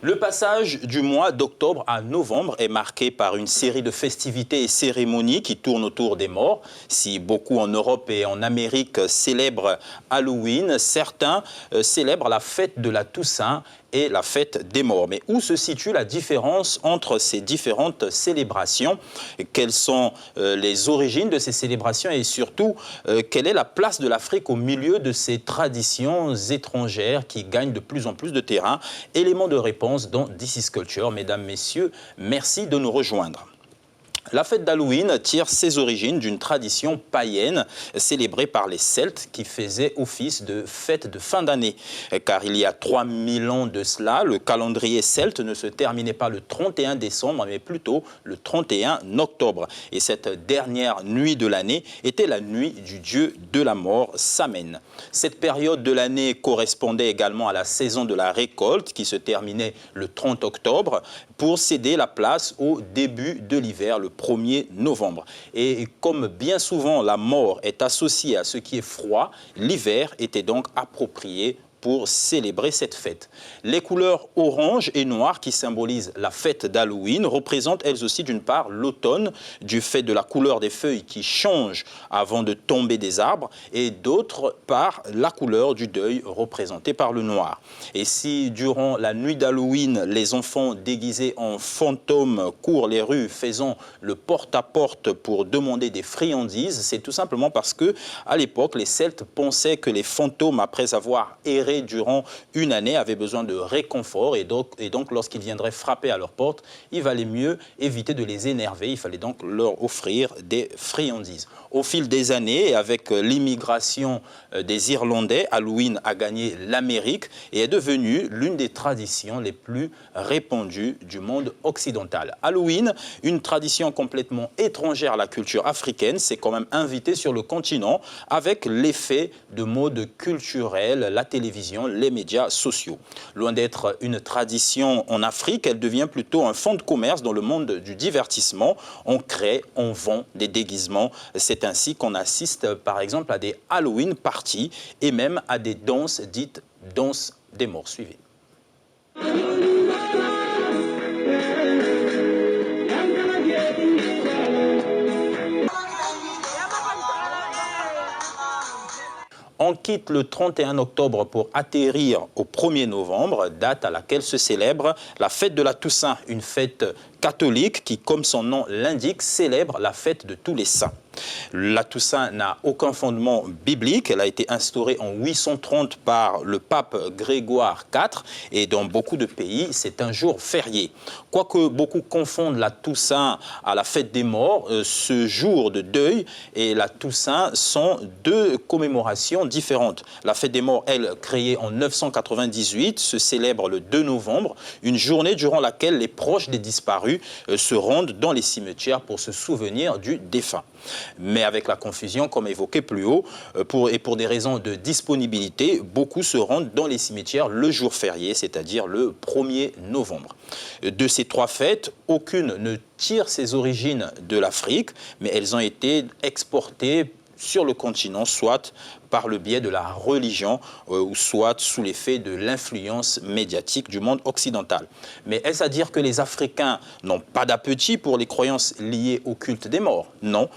Le passage du mois d'octobre à novembre est marqué par une série de festivités et cérémonies qui tournent autour des morts. Si beaucoup en Europe et en Amérique célèbrent Halloween, certains célèbrent la fête de la Toussaint et la fête des morts. Mais où se situe la différence entre ces différentes célébrations? Quelles sont les origines de ces célébrations et surtout, quelle est la place de l'Afrique au milieu de ces traditions étrangères qui gagnent de plus en plus de terrain? Élément de réponse dans This is Culture. Mesdames, Messieurs, merci de nous rejoindre. La fête d'Halloween tire ses origines d'une tradition païenne célébrée par les Celtes qui faisait office de fête de fin d'année. Car il y a 3000 ans de cela, le calendrier celte ne se terminait pas le 31 décembre, mais plutôt le 31 octobre. Et cette dernière nuit de l'année était la nuit du dieu de la mort, Samen. Cette période de l'année correspondait également à la saison de la récolte qui se terminait le 30 octobre pour céder la place au début de l'hiver, le 1er novembre. Et comme bien souvent la mort est associée à ce qui est froid, l'hiver était donc approprié pour célébrer cette fête. Les couleurs orange et noir qui symbolisent la fête d'Halloween représentent elles aussi d'une part l'automne, du fait de la couleur des feuilles qui change avant de tomber des arbres, et d'autre part la couleur du deuil représentée par le noir. Et si durant la nuit d'Halloween, les enfants déguisés en fantômes courent les rues faisant le porte-à-porte pour demander des friandises, c'est tout simplement parce que à l'époque, les Celtes pensaient que les fantômes, après avoir erré durant une année, avaient besoin de réconfort et donc lorsqu'ils viendraient frapper à leur porte, il valait mieux éviter de les énerver, il fallait donc leur offrir des friandises. Au fil des années, et avec l'immigration des Irlandais, Halloween a gagné l'Amérique et est devenu l'une des traditions les plus répandues du monde occidental. Halloween, une tradition complètement étrangère à la culture africaine, s'est quand même invitée sur le continent avec l'effet de mode culturel, la télévision, les médias sociaux. Loin d'être une tradition en Afrique, elle devient plutôt un fonds de commerce dans le monde du divertissement. On crée, on vend des déguisements. C'est ainsi qu'on assiste par exemple à des Halloween parties et même à des danses dites danses des morts. Suivez. On quitte le 31 octobre pour atterrir au 1er novembre, date à laquelle se célèbre la fête de la Toussaint, une fête catholique qui, comme son nom l'indique, célèbre la fête de tous les saints. La Toussaint n'a aucun fondement biblique, elle a été instaurée en 830 par le pape Grégoire IV et dans beaucoup de pays, c'est un jour férié. Quoique beaucoup confondent la Toussaint à la fête des morts, ce jour de deuil et la Toussaint sont deux commémorations différentes. La fête des morts, elle, créée en 998, se célèbre le 2 novembre, une journée durant laquelle les proches des disparus se rendent dans les cimetières pour se souvenir du défunt. Mais avec la confusion, comme évoqué plus haut, pour des raisons de disponibilité, beaucoup se rendent dans les cimetières le jour férié, c'est-à-dire le 1er novembre. De ces trois fêtes, aucune ne tire ses origines de l'Afrique, mais elles ont été exportées sur le continent, soit par le biais de la religion, ou soit sous l'effet de l'influence médiatique du monde occidental. Mais est-ce à dire que les Africains n'ont pas d'appétit pour les croyances liées au culte des morts? Non,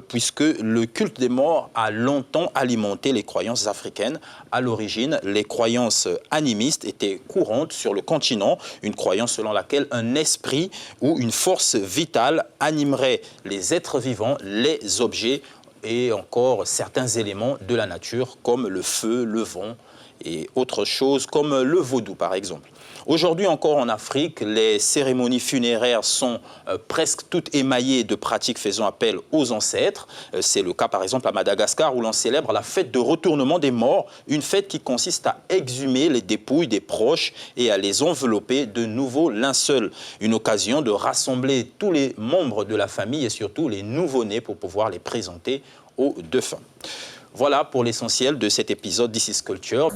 puisque le culte des morts a longtemps alimenté les croyances africaines. À l'origine, les croyances animistes étaient courantes sur le continent, une croyance selon laquelle un esprit ou une force vitale animerait les êtres vivants, les objets, et encore certains éléments de la nature comme le feu, le vent et autres choses comme le vaudou par exemple. Aujourd'hui encore en Afrique, les cérémonies funéraires sont presque toutes émaillées de pratiques faisant appel aux ancêtres. C'est le cas par exemple à Madagascar où l'on célèbre la fête de retournement des morts, une fête qui consiste à exhumer les dépouilles des proches et à les envelopper de nouveaux linceuls. Une occasion de rassembler tous les membres de la famille et surtout les nouveau-nés pour pouvoir les présenter aux défunts. Voilà pour l'essentiel de cet épisode This is Culture.